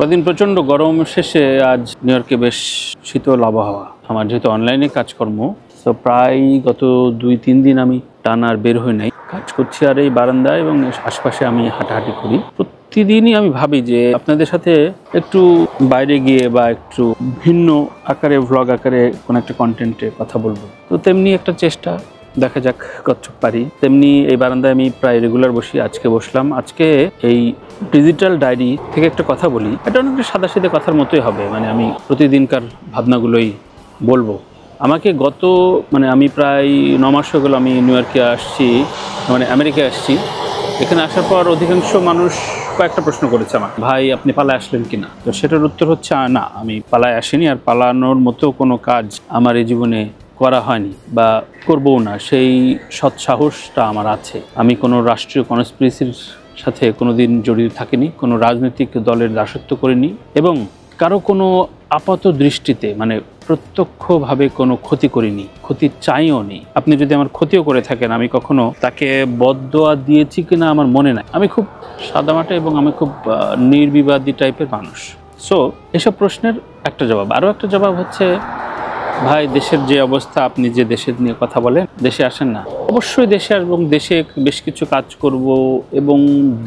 কদিন প্রচণ্ড গরম শেষে আজ নিউ ইয়র্কে বেশ শীতল আবহাওয়া। আমার যেহেতু অনলাইনে কাজকর্ম, তো প্রায় গত 2-3 দিন আমি টানা আর বের হই নাই, কাজ করছি আর এই বারান্দায় এবং আশপাশে আমি হাঁটাহাঁটি করি। প্রতিদিনই আমি ভাবি যে আপনাদের সাথে একটু বাইরে গিয়ে বা একটু ভিন্ন আকারে ভ্লগ আকারে কোনো একটা কন্টেন্টে কথা বলবো। তো তেমনি একটা চেষ্টা, দেখা যাক কতটুকু পারি। তেমনি এই বারান্দায় আমি প্রায় রেগুলার বসি, আজকে বসলাম। আজকে এই ডিজিটাল ডায়েরি থেকে একটা কথা বলি। এটা অনেকটা সাদাসিধে কথার মতোই হবে, মানে আমি প্রতিদিনকার ভাবনাগুলোই বলবো। আমাকে আমি প্রায় 9 মাস হয়ে গেল আমি নিউ ইয়র্কে আসছি, মানে আমেরিকায় আসছি। এখানে আসার পর অধিকাংশ মানুষ কয়েকটা প্রশ্ন করেছে আমাকে, ভাই আপনি পালায় আসলেন কিনা? তো সেটার উত্তর হচ্ছে না, আমি পালায় আসিনি, আর পালানোর মতো কোনো কাজ আমার এই জীবনে করা হয়নি বা করবও না। সেই সৎসাহসটা আমার আছে। আমি কোনো রাষ্ট্রীয় কনস্পিরেসির সাথে কোনোদিন জড়িত থাকিনি, কোনো রাজনৈতিক দলের দাসত্ব করিনি এবং কারো কোনো আপাত দৃষ্টিতে মানে প্রত্যক্ষভাবে কোনো ক্ষতি করিনি, ক্ষতি চাইও নি। আপনি যদি আমার ক্ষতিও করে থাকেন, আমি কখনো তাকে বদদোয়া দিয়েছি কিনা আমার মনে নাই। আমি খুব সাদামাটা এবং আমি খুব নির্বিবাদী টাইপের মানুষ। সো এসব প্রশ্নের একটা জবাব। আরও একটা জবাব হচ্ছে, ভাই দেশের যে অবস্থা, আপনি যে দেশের নিয়ে কথা বলেন, দেশে আসেন না? অবশ্যই দেশে আসবো, দেশে বেশ কিছু কাজ করব। এবং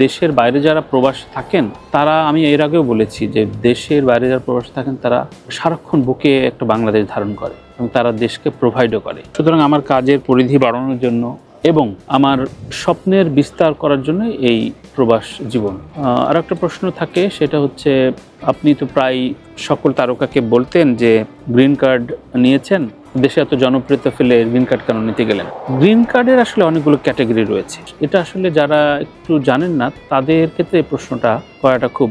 দেশের বাইরে যারা প্রবাসী থাকেন তারা, আমি এর আগেও বলেছি যে দেশের বাইরে যারা প্রবাসী থাকেন তারা সারাক্ষণ বুকে একটা বাংলাদেশ ধারণ করে এবং তারা দেশকে প্রোভাইডও করে। সুতরাং আমার কাজের পরিধি বাড়ানোর জন্য এবং আমার স্বপ্নের বিস্তার করার জন্য এই প্রবাস জীবন। আর একটা প্রশ্ন থাকে, সেটা হচ্ছে আপনি তো প্রায় সকল তারকাকে বলতেন যে গ্রিন কার্ড নিয়েছেন, দেশে এত জনপ্রিয়তা ফেলে গ্রিন কার্ড কেন নিতে গেলেন? গ্রিন কার্ডের আসলে অনেকগুলো ক্যাটাগরি রয়েছে। এটা আসলে যারা একটু জানেন না তাদের ক্ষেত্রে এই প্রশ্নটা করাটা খুব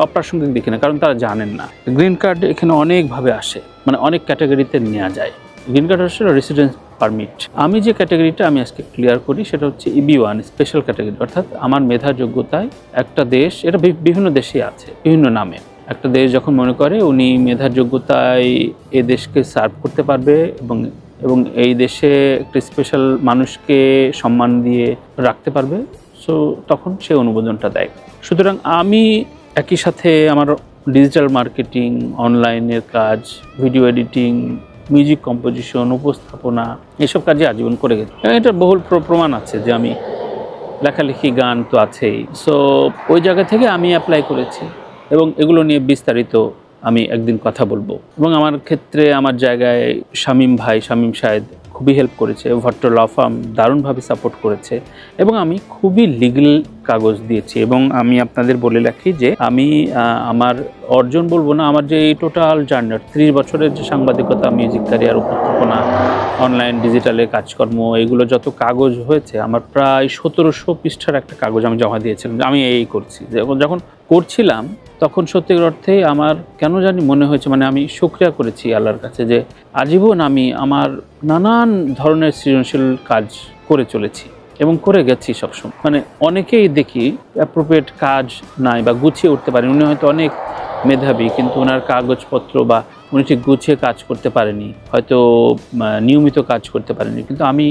অপ্রাসঙ্গিক দেখি না, কারণ তারা জানেন না গ্রিন কার্ড এখানে অনেকভাবে আসে, অনেক ক্যাটাগরিতে নেওয়া যায়। গ্রিন কার্ড হচ্ছে রেসিডেন্স পারমিট। আমি যে ক্যাটাগরিটা আমি আজকে ক্লিয়ার করি সেটা হচ্ছে EB1 স্পেশাল ক্যাটাগরি, অর্থাৎ আমার মেধা যোগ্যতায় একটা দেশ, এটা বিভিন্ন দেশে আছে বিভিন্ন নামে, একটা দেশ যখন মনে করে উনি মেধার যোগ্যতায় এ দেশকে সার্ভ করতে পারবে এবং এই দেশে একটা স্পেশাল মানুষকে সম্মান দিয়ে রাখতে পারবে, সো তখন সে অনুমোদনটা দেয়। সুতরাং আমি একই সাথে আমার ডিজিটাল মার্কেটিং, অনলাইনের কাজ, ভিডিও এডিটিং, মিউজিক কম্পোজিশন, উপস্থাপনা, এসব কাজে আজীবন করে গেছি। এটা বহুল প্রমাণ আছে যে আমি লেখালেখি, গান তো আছেই। সো ওই জায়গা থেকে আমি অ্যাপ্লাই করেছি এবং এগুলো নিয়ে বিস্তারিত আমি একদিন কথা বলবো। এবং আমার ক্ষেত্রে আমার জায়গায় শামীম সাহেদ খুবই হেল্প করেছে, ভট্ট ল ফার্ম দারুণভাবে সাপোর্ট করেছে এবং আমি খুবই লিগ্যাল কাগজ দিয়েছি। এবং আমি আপনাদের বলে রাখি যে আমি আমার অর্জন বলবো না, আমার যে এই টোটাল জার্নি 30 বছরের যে সাংবাদিকতা, মিউজিক ক্যারিয়ার, উপস্থাপনা, অনলাইন ডিজিটালে কাজকর্ম, এগুলো যত কাগজ হয়েছে, আমার প্রায় 1700 পৃষ্ঠার একটা কাগজ আমি জমা দিয়েছিলাম আমি এই করছি। যখন করছিলাম তখন সত্যিকার অর্থে আমার কেন জানি মনে হয়েছে, আমি শুকরিয়া করেছি আল্লাহর কাছে যে আজীবন আমি আমার নানান ধরনের সৃজনশীল কাজ করে চলেছি এবং করে গেছি সবসময়। অনেকেই দেখি অ্যাপ্রোপ্রিয়েট কাজ নাই বা গুছিয়ে উঠতে পারেন, উনি হয়তো অনেক মেধাবী কিন্তু ওনার কাগজপত্র বা উনি ঠিক গুছিয়ে কাজ করতে পারেনি, হয়তো নিয়মিত কাজ করতে পারেনি। কিন্তু আমি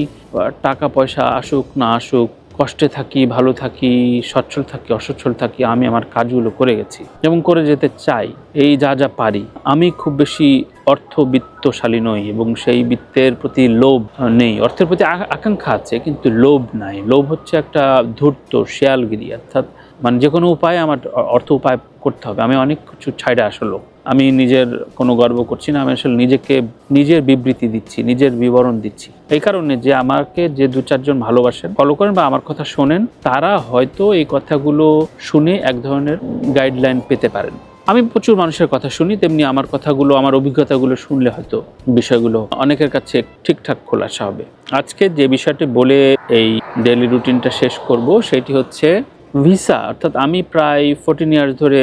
টাকা পয়সা আসুক না আসুক, কষ্টে থাকি, ভালো থাকি, সচ্ছল থাকি, অসচ্ছল থাকি, আমি আমার কাজগুলো করে গেছি এবং করে যেতে চাই এই যা পারি। আমি খুব বেশি অর্থবিত্তশালী নই এবং সেই বিত্তের প্রতি লোভ নেই। অর্থের প্রতি আকাঙ্ক্ষা আছে কিন্তু লোভ নাই। লোভ হচ্ছে একটা ধূর্ত শেয়ালগিরি, অর্থাৎ যে কোনো উপায়ে আমার অর্থ উপায় করতে হবে। আমি অনেক কিছু ছাইড়া আসলো, আমি নিজের কোনো গর্ব করছি না, আমি আসলে নিজের বিবৃতি দিচ্ছি, নিজের বিবরণ দিচ্ছি এই কারণে যে আমাকে যে 2-4 জন ভালোবাসেন, ফলো করেন বা আমার কথা শোনেন, তারা হয়তো এই কথাগুলো শুনে এক ধরনের গাইডলাইন পেতে পারেন। আমি প্রচুর মানুষের কথা শুনি, তেমনি আমার কথাগুলো, আমার অভিজ্ঞতাগুলো শুনলে হয়তো বিষয়গুলো অনেকের কাছে ঠিকঠাক খোলাসা হবে। আজকে যে বিষয়টি বলে এই ডেইলি রুটিনটা শেষ করব সেটি হচ্ছে ভিসা। অর্থাৎ আমি প্রায় 14 ইয়ার্স ধরে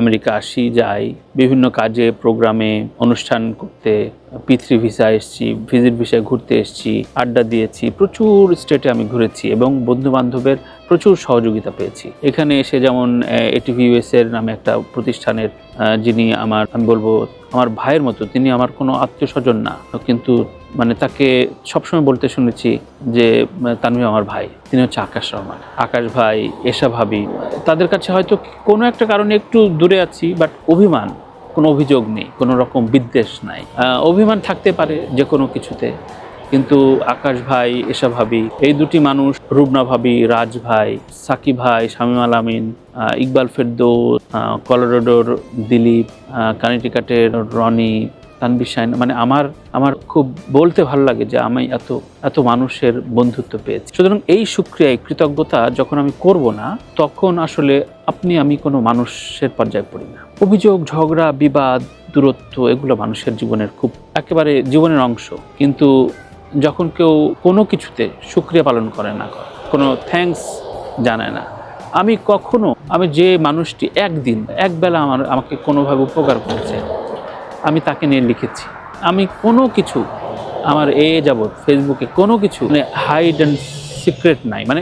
আমেরিকা আসি, যাই বিভিন্ন কাজে, প্রোগ্রামে, অনুষ্ঠান করতে। P3 ভিসা এসেছি, ভিজিট ভিসায় ঘুরতে এসেছি, আড্ডা দিয়েছি, প্রচুর স্টেটে আমি ঘুরেছি এবং বন্ধু বান্ধবের প্রচুর সহযোগিতা পেয়েছি। এখানে এসে যেমন ATV USA এর নামে একটা প্রতিষ্ঠানের যিনি আমি বলবো আমার ভাইয়ের মতো, তিনি আমার কোনো আত্মীয় স্বজন না, কিন্তু মানে তাকে সবসময় বলতে শুনেছি যে তানভীর আমার ভাই, তিনি হচ্ছে আকাশ রহমান। আকাশ ভাই, এশা ভাবি, তাদের কাছে হয়তো কোনো একটা কারণে একটু দূরে আছি, বাট অভিমান, কোনো অভিযোগ নেই, কোনো রকম বিদ্বেষ নাই। অভিমান থাকতে পারে যে কোনো কিছুতে, কিন্তু আকাশ ভাই, এশা ভাবি, এই দুটি মানুষ, রুবনা ভাবি, রাজ ভাই, সাকিব ভাই, শামীম আল আমিন, ইকবাল ফেরদৌস, কলোরাডোর দিলীপ, কানেটিকাটের রনি, তানভীর শাহিন, মানে আমার খুব বলতে ভালো লাগে যে আমি এত মানুষের বন্ধুত্ব পেয়েছি। সুতরাং এই শুকরিয়া, কৃতজ্ঞতা যখন আমি করব না, তখন আসলে আমি কোনো মানুষের পর্যায়ে পড়ি না। অভিযোগ, ঝগড়া, বিবাদ, দূরত্ব, এগুলো মানুষের জীবনের খুব একেবারে জীবনের অংশ। কিন্তু যখন কেউ কোনো কিছুতে শুকরিয়া পালন করে না, কোনো থ্যাঙ্কস জানায় না, আমি যে মানুষটি একবেলা আমাকে কোনোভাবে উপকার করেছে, আমি তাকে নিয়ে লিখেছি। আমি কোনো কিছু আমার যাবৎ ফেসবুকে কোনো কিছু মানে হাইড অ্যান্ড সিক্রেট নাই। মানে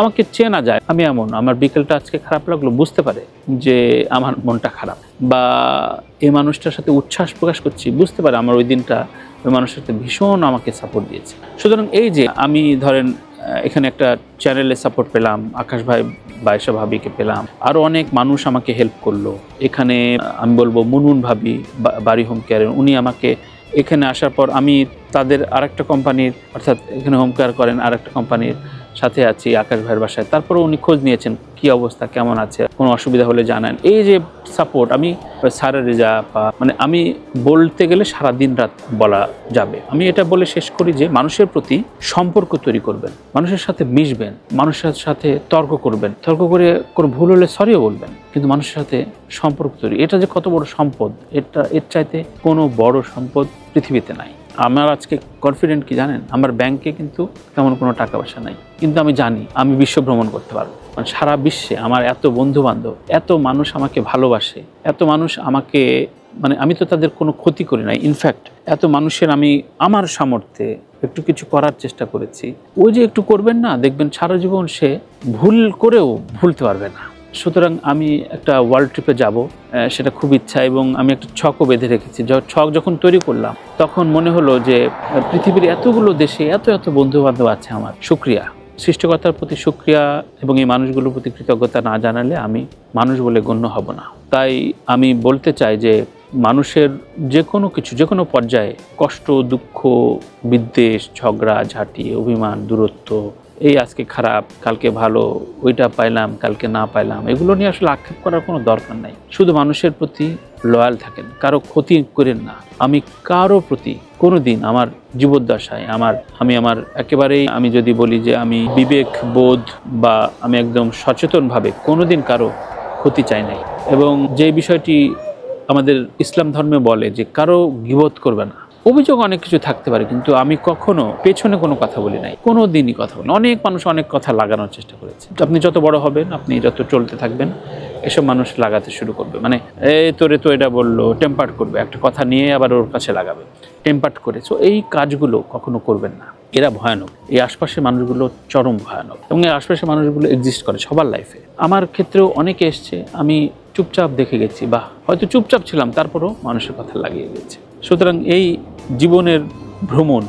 আমাকে চেনা যায়, আমি এমন, আমার বিকেলটা আজকে খারাপ লাগলো, বুঝতে পারে যে আমার মনটা খারাপ, বা এই মানুষটার সাথে উচ্ছ্বাস প্রকাশ করছি, বুঝতে পারে আমার ওই দিনটা ওই মানুষের সাথে ভীষণ আমাকে সাপোর্ট দিয়েছে। সুতরাং এই যে আমি ধরেন এখানে একটা চ্যানেলে সাপোর্ট পেলাম, আকাশ ভাই বা এশা ভাবিকে পেলাম, আরও অনেক মানুষ আমাকে হেল্প করলো। এখানে আমি বলবো মুনমুন ভাবি, বাড়ি হোম কেয়ারের, উনি আমাকে এখানে আসার পর আমি তাদের আরেকটা কোম্পানির, অর্থাৎ এখানে হোম কেয়ার করেন আরেকটা কোম্পানির সাথে আছি আকাশ ভাইয়ের বাসায়, তারপরে উনি খোঁজ নিয়েছেন কি অবস্থা, কেমন আছে, কোনো অসুবিধা হলে জানান। এই যে সাপোর্ট, আমি সারের রেজা মানে আমি বলতে গেলে সারা দিন রাত বলা যাবে। আমি এটা বলে শেষ করি যে মানুষের প্রতি সম্পর্ক তৈরি করবেন, মানুষের সাথে মিশবেন, মানুষের সাথে তর্ক করবেন, তর্ক করে কোনো ভুল হলে সরিও বলবেন, কিন্তু মানুষের সাথে সম্পর্ক তৈরি, এটা যে কত বড় সম্পদ, এর চাইতে কোনো বড় সম্পদ পৃথিবীতে নাই। আমার আজকে কনফিডেন্ট কি জানেন, আমার ব্যাংকে কিন্তু তেমন কোনো টাকা পয়সা নাই, কিন্তু আমি জানি আমি বিশ্ব ভ্রমণ করতে পারবো। মানে সারা বিশ্বে আমার এত বন্ধু বান্ধব, এত মানুষ আমাকে ভালোবাসে, এত মানুষ আমাকে, মানে আমি তো তাদের কোনো ক্ষতি করি নাই। ইনফ্যাক্ট এত মানুষের আমি আমার সামর্থ্যে একটু কিছু করার চেষ্টা করেছি। ওই যে একটু করবেন না, দেখবেন সারা জীবন সে ভুল করেও ভুলতে পারবে না। সুতরাং আমি একটা ওয়ার্ল্ড ট্রিপে যাব, সেটা খুব ইচ্ছা, এবং আমি একটা ছকও বেঁধে রেখেছি। ছক যখন তৈরি করলাম তখন মনে হলো যে পৃথিবীর এতগুলো দেশে এত বন্ধু বান্ধব আছে আমার, শুকরিয়া, সৃষ্টিকর্তার প্রতি শুকরিয়া, এবং এই মানুষগুলোর প্রতি কৃতজ্ঞতা না জানালে আমি মানুষ বলে গণ্য হব না। তাই আমি বলতে চাই যে মানুষের যে কোনো কিছু, যে কোনো পর্যায়ে কষ্ট, দুঃখ, বিদ্বেষ, ঝগড়া ঝাঁটি, অভিমান, দূরত্ব, এই আজকে খারাপ কালকে ভালো, ওইটা পাইলাম কালকে না পাইলাম, এগুলো নিয়ে আসলে আক্ষেপ করার কোনো দরকার নাই। শুধু মানুষের প্রতি লয়াল থাকেন, কারো ক্ষতি করেন না। আমি কারো প্রতি কোনো দিন আমার জীবদ্দশায় আমি একেবারেই, আমি যদি বলি যে আমি বিবেক বোধ বা আমি একদম সচেতনভাবে কোনো দিন কারো ক্ষতি চাই নাই। এবং যে বিষয়টি আমাদের ইসলাম ধর্মে বলে যে কারো গীবত করবে না। অভিযোগ অনেক কিছু থাকতে পারে, কিন্তু আমি কখনো পেছনে কোনো কথা বলি নাই, কোনো দিনই কথা বলি। অনেক মানুষ অনেক কথা লাগানোর চেষ্টা করেছে। আপনি যত বড় হবেন, আপনি যত চলতে থাকবেন, এসব মানুষ লাগাতে শুরু করবে, মানে তোরে তো এটা বললো, টেম্পার্ট করবে, একটা কথা নিয়ে আবার ওর কাছে লাগাবে, টেম্পার্ট করে। সো এই কাজগুলো কখনো করবেন না, এরা ভয়ানক। এই আশপাশের মানুষগুলো চরম ভয়ানক, এবং এই আশপাশের মানুষগুলো এক্সিস্ট করে সবার লাইফে। আমার ক্ষেত্রেও অনেকে এসছে, আমি চুপচাপ দেখে গেছি, বা হয়তো চুপচাপ ছিলাম, তারপরও মানুষের কথা লাগিয়ে গেছে। সুতরাং এই জীবনের ভ্রমণ,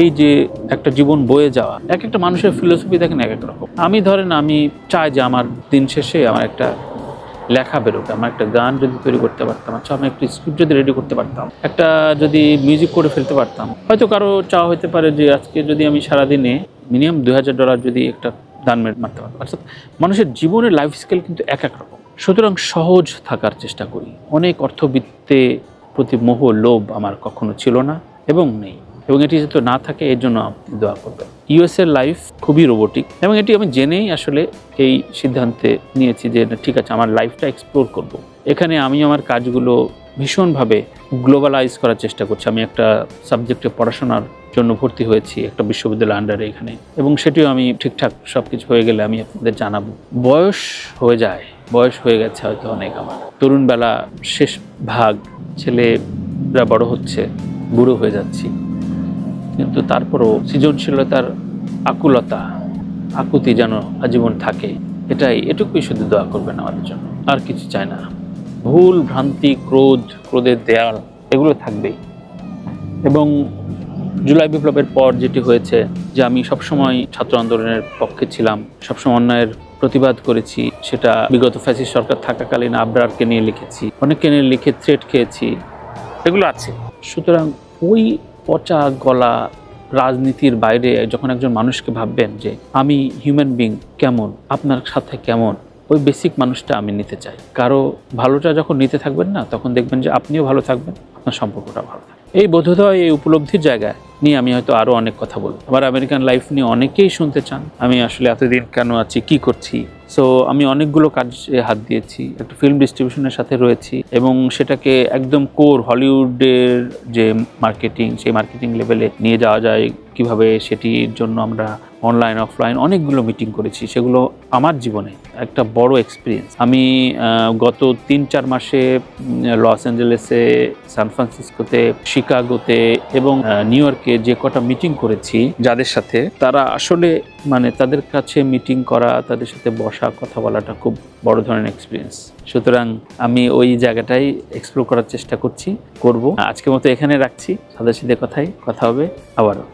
এই যে একটা জীবন বয়ে যাওয়া, এক একটা মানুষের ফিলোসফি দেখেন এক এক রকম। আমি চাই যে আমার দিন শেষে আমার একটা লেখা বেরোক, আমার একটা গান যদি তৈরি করতে পারতাম, আচ্ছা আমি একটা স্ক্রিপ্ট যদি রেডি করতে পারতাম, একটা যদি মিউজিক করে ফেলতে পারতাম। হয়তো কারো চাওয়া হতে পারে যে আজকে যদি আমি সারাদিনে মিনিমাম $2000 যদি একটা দান মারতে পারতাম। অর্থাৎ মানুষের জীবনের লাইফ স্কেল কিন্তু এক এক রকম। সুতরাং সহজ থাকার চেষ্টা করি। অনেক অর্থবিত্তে প্রতি মোহ, লোভ আমার কখনো ছিল না এবং নেই, এবং এটি যাতে না থাকে এর জন্য আপনি দোয়া করবেন। ইউএসের লাইফ খুবই রোবোটিক, এবং এটি আমি জেনেই আসলে এই সিদ্ধান্তে নিয়েছি যে ঠিক আছে, আমার লাইফটা এক্সপ্লোর করব। এখানে আমি আমার কাজগুলো ভীষণভাবে গ্লোবালাইজ করার চেষ্টা করছি। আমি একটা সাবজেক্টে পড়াশোনার জন্য ভর্তি হয়েছি একটা বিশ্ববিদ্যালয়ের আন্ডারে এখানে, এবং সেটিও আমি ঠিকঠাক সব কিছু হয়ে গেলে আমি আপনাদের জানাবো। বয়স হয়ে গেছে হয়তো অনেক, আমার তরুণবেলা শেষ ভাগ, ছেলেরা বড় হচ্ছে, বুড়ো হয়ে যাচ্ছি, কিন্তু তারপরও সৃজনশীলতার আকুতি যেন আজীবন থাকে, এটুকুই শুধু দোয়া করবেন আমাদের জন্য, আর কিছু চাই না। ভুল ভ্রান্তি, ক্রোধের দেয়াল, এগুলো থাকবেই, এবং জুলাই বিপ্লবের পর যেটি হয়েছে যে আমি সবসময় ছাত্র আন্দোলনের পক্ষে ছিলাম, সবসময় অন্যায়ের প্রতিবাদ করেছি, সেটা বিগত ফ্যাসিস্ট সরকার থাকাকালীন আবরারকে নিয়ে লিখেছি, অনেককে নিয়ে লিখে থ্রেট খেয়েছি, এগুলো আছে। সুতরাং ওই পচা গলা রাজনীতির বাইরে যখন একজন মানুষকে ভাববেন যে আমি হিউম্যান বিং কেমন, আপনার সাথে কেমন, ওই বেসিক মানুষটা আমি নিতে চাই। কারো ভালোটা যখন নিতে থাকবেন না, তখন দেখবেন যে আপনিও ভালো থাকবেন, আপনার সম্পর্কটা ভালো থাকবে। এই বোধোদয়, এই উপলব্ধির জায়গায় নিয়ে আমি হয়তো আরও অনেক কথা বলবো। আবার আমেরিকান লাইফ নিয়ে অনেকেই শুনতে চান, আমি আসলে এতদিন কেন আছি, কি করছি। সো আমি অনেকগুলো কাজে হাত দিয়েছি, একটা ফিল্ম ডিস্ট্রিবিউশনের সাথে রয়েছি এবং সেটাকে একদম কোর হলিউডের যে মার্কেটিং, সেই মার্কেটিং লেভেলে নিয়ে যাওয়া যায় কিভাবে, সেটির জন্য আমরা অনলাইন অফলাইন অনেকগুলো মিটিং করেছি। সেগুলো আমার জীবনে একটা বড় এক্সপিরিয়েন্স। আমি গত 3-4 মাসে লস অ্যাঞ্জেলেসে, সান ফ্রান্সিসকোতে, শিকাগোতে এবং নিউ ইয়র্কে যে কটা মিটিং করেছি যাদের সাথে, তারা আসলে মানে তাদের কাছে মিটিং করা, তাদের সাথে বসা, কথা বলাটা খুব বড় ধরনের এক্সপিরিয়েন্স। সুতরাং আমি ওই জায়গাটাই এক্সপ্লোর করার চেষ্টা করব। আজকের মতো এখানে রাখছি। সাদা সিধে কথা হবে আবারও।